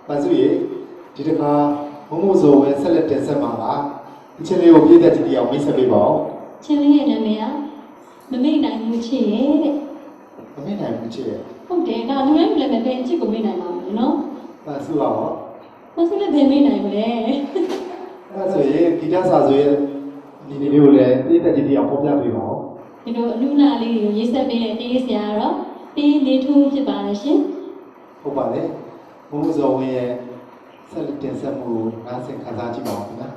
ပါစုရေဒီတခါမမို့ဇော်ဝဲဆက်လက်တင်ဆက်မှာပါဒီချင်းလေးကိုပြည့်တဲ့ကြည့်အောင်မိတ်ဆက်ပေးပါဦးချင်းလေးရဲ့နာမည်ကမမေ့နိုင်ဘူးချစ်ရဲ့တဲ့မမေ့နိုင်ဘူးချစ်ရဲ့ဟုတ်တယ်ဒါလူတိုင်းလည်းမပဲချစ်ကိုမေ့နိုင်ပါဘူးနော်ပါစုပါဘောပါစုလည်းမေ့နိုင်မလဲအဲ့ဆိုရင်ဂီတစာဆိုရင်ဒီလေးကိုလည်းပြည့်တဲ့ကြည့်အောင်ပေါ်ပြပေးပါဦးဒီလိုအလူနာလေးကိုရေးဆက်ပေးတဲ့တေးဆရာတော့တေးလေးထူးဖြစ်ပါလေရှင်ဟုတ်ပါလေမမို့ဇော်ဝဲရဲ့ဆက်လက်တင်ဆက်မှုကိုနားဆင်ခံစားကြည့်ပါဦးခင်ဗျာ